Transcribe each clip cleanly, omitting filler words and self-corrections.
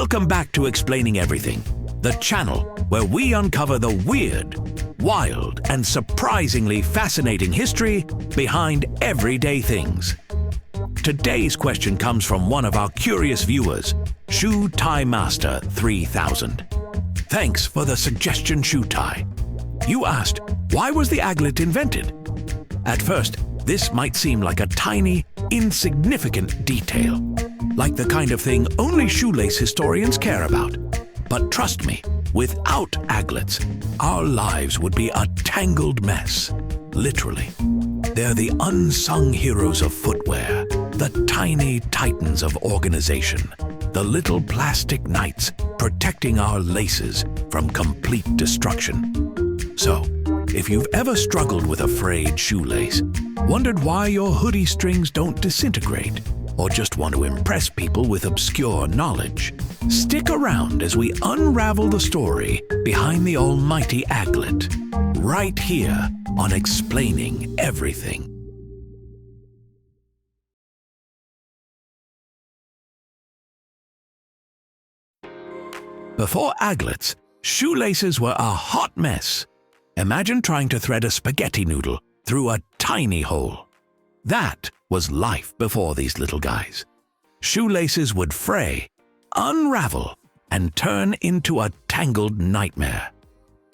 Welcome back to Explaining Everything, the channel where we uncover the weird, wild, and surprisingly fascinating history behind everyday things. Today's question comes from one of our curious viewers, Shoe Tie Master 3000. Thanks for the suggestion, Shoe Tie. You asked, why was the aglet invented? At first, this might seem like a tiny, insignificant detail, like the kind of thing only shoelace historians care about. But trust me, without aglets, our lives would be a tangled mess, literally. They're the unsung heroes of footwear, the tiny titans of organization, the little plastic knights protecting our laces from complete destruction. So, if you've ever struggled with a frayed shoelace, wondered why your hoodie strings don't disintegrate, or just want to impress people with obscure knowledge, stick around as we unravel the story behind the almighty aglet, right here on Explaining Everything. Before aglets, shoelaces were a hot mess. Imagine trying to thread a spaghetti noodle through a tiny hole. That was life before these little guys. Shoelaces would fray, unravel, and turn into a tangled nightmare.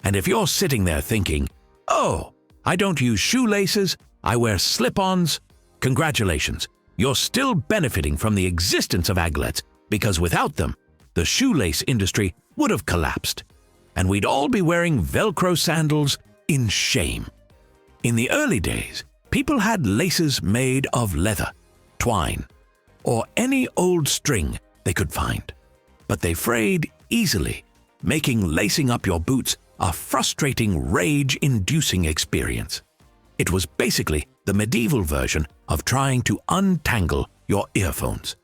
And if you're sitting there thinking, oh, I don't use shoelaces, I wear slip-ons, congratulations, you're still benefiting from the existence of aglets, because without them, the shoelace industry would have collapsed, and we'd all be wearing Velcro sandals in shame. In the early days, people had laces made of leather, twine, or any old string they could find. But they frayed easily, making lacing up your boots a frustrating, rage-inducing experience. It was basically the medieval version of trying to untangle your earphones.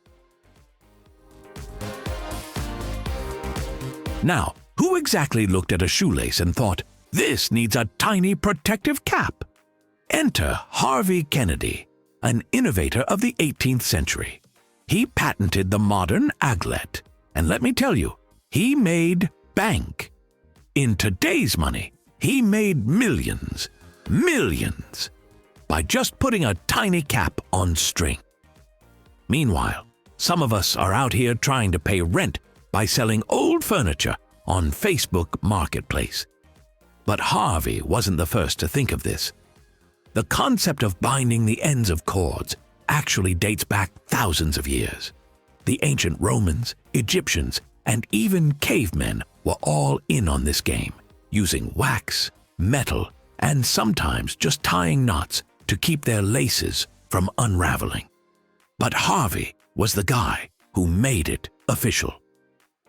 Now, who exactly looked at a shoelace and thought, this needs a tiny protective cap? Enter Harvey Kennedy, an innovator of the 18th century. He patented the modern aglet, and let me tell you, he made bank. In today's money, he made millions, by just putting a tiny cap on string. Meanwhile, some of us are out here trying to pay rent by selling old furniture on Facebook Marketplace. But Harvey wasn't the first to think of this. The concept of binding the ends of cords actually dates back thousands of years. The ancient Romans, Egyptians, and even cavemen were all in on this game, using wax, metal, and sometimes just tying knots to keep their laces from unraveling. But Harvey was the guy who made it official.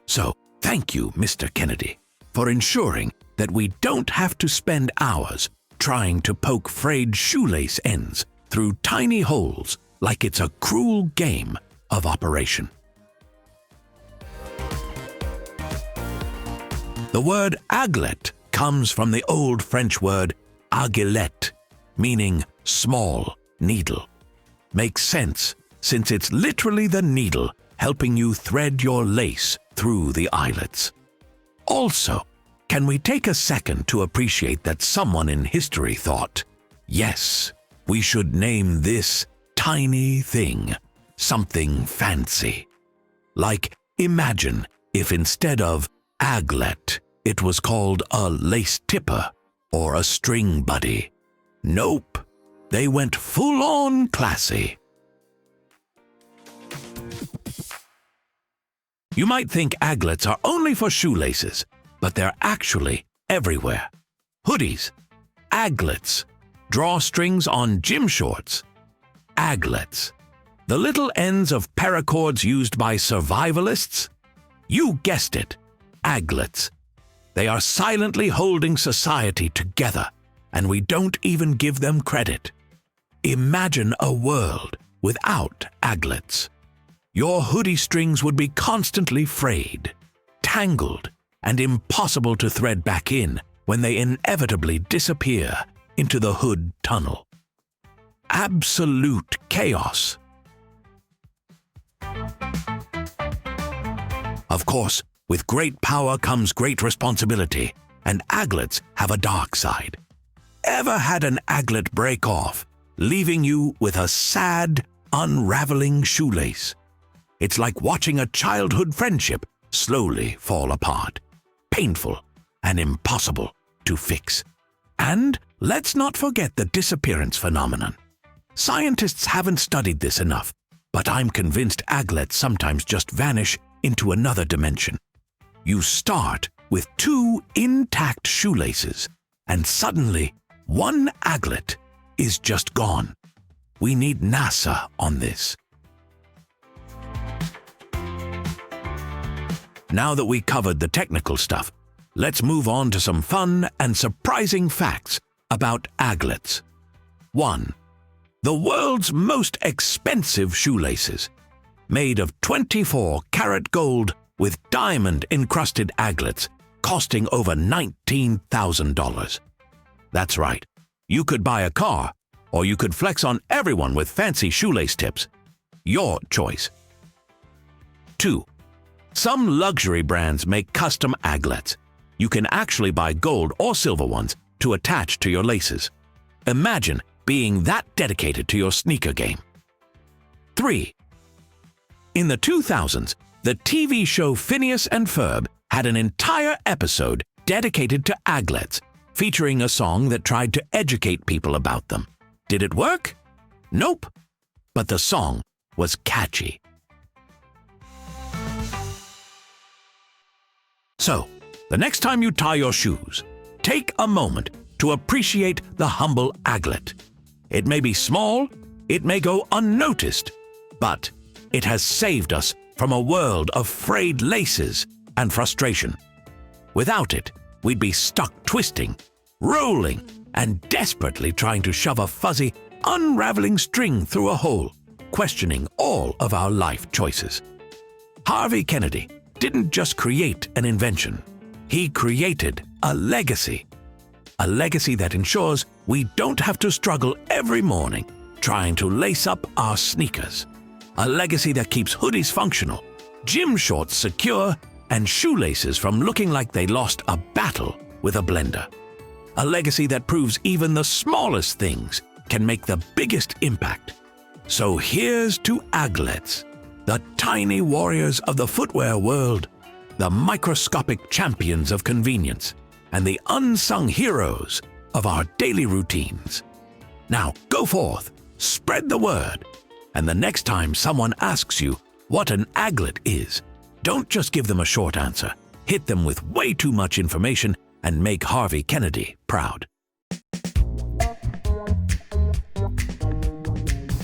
So, thank you, Mr. Kennedy, for ensuring that we don't have to spend hours trying to poke frayed shoelace ends through tiny holes like it's a cruel game of operation. The word aglet comes from the old French word aglet, meaning small needle. Makes sense, since it's literally the needle helping you thread your lace through the eyelets. Also, can we take a second to appreciate that someone in history thought, yes, we should name this tiny thing something fancy. Like, imagine if instead of aglet, it was called a lace tipper or a string buddy. Nope, they went full-on classy. You might think aglets are only for shoelaces, but they're actually everywhere. Hoodies, aglets, drawstrings on gym shorts, aglets. The little ends of paracords used by survivalists? You guessed it, aglets. They are silently holding society together, and we don't even give them credit. Imagine a world without aglets. Your hoodie strings would be constantly frayed, tangled, and impossible to thread back in when they inevitably disappear into the hood tunnel. Absolute chaos. Of course, with great power comes great responsibility, and aglets have a dark side. Ever had an aglet break off, leaving you with a sad, unraveling shoelace? It's like watching a childhood friendship slowly fall apart. Painful and impossible to fix. And let's not forget the disappearance phenomenon. Scientists haven't studied this enough, but I'm convinced aglets sometimes just vanish into another dimension. You start with 2 intact shoelaces, and suddenly one aglet is just gone. We need NASA on this. Now that we covered the technical stuff, let's move on to some fun and surprising facts about aglets. 1. The world's most expensive shoelaces, made of 24-karat gold with diamond-encrusted aglets, costing over $19,000. That's right. You could buy a car, or you could flex on everyone with fancy shoelace tips. Your choice. 2. Some luxury brands make custom aglets. You can actually buy gold or silver ones to attach to your laces. Imagine being that dedicated to your sneaker game. 3. In the 2000s, the TV show Phineas and Ferb had an entire episode dedicated to aglets, featuring a song that tried to educate people about them. Did it work? Nope. But the song was catchy. So, the next time you tie your shoes, take a moment to appreciate the humble aglet. It may be small, it may go unnoticed, but it has saved us from a world of frayed laces and frustration. Without it, we'd be stuck twisting, rolling, and desperately trying to shove a fuzzy, unraveling string through a hole, questioning all of our life choices. Harvey Kennedy didn't just create an invention. He created a legacy. A legacy that ensures we don't have to struggle every morning trying to lace up our sneakers. A legacy that keeps hoodies functional, gym shorts secure, and shoelaces from looking like they lost a battle with a blender. A legacy that proves even the smallest things can make the biggest impact. So here's to aglets, the tiny warriors of the footwear world, the microscopic champions of convenience, and the unsung heroes of our daily routines. Now go forth, spread the word, and the next time someone asks you what an aglet is, don't just give them a short answer. Hit them with way too much information and make Harvey Kennedy proud.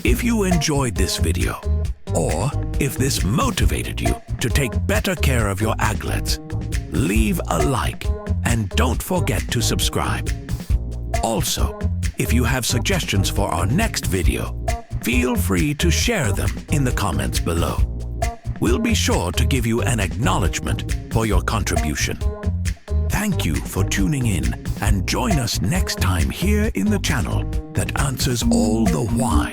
If you enjoyed this video, or if this motivated you to take better care of your aglets, leave a like and don't forget to subscribe. Also, if you have suggestions for our next video, feel free to share them in the comments below. We'll be sure to give you an acknowledgement for your contribution. Thank you for tuning in, and join us next time here in the channel that answers all the why,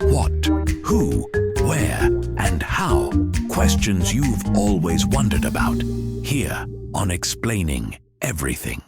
what, who, where, and how questions you've always wondered about, here on Explaining Everything.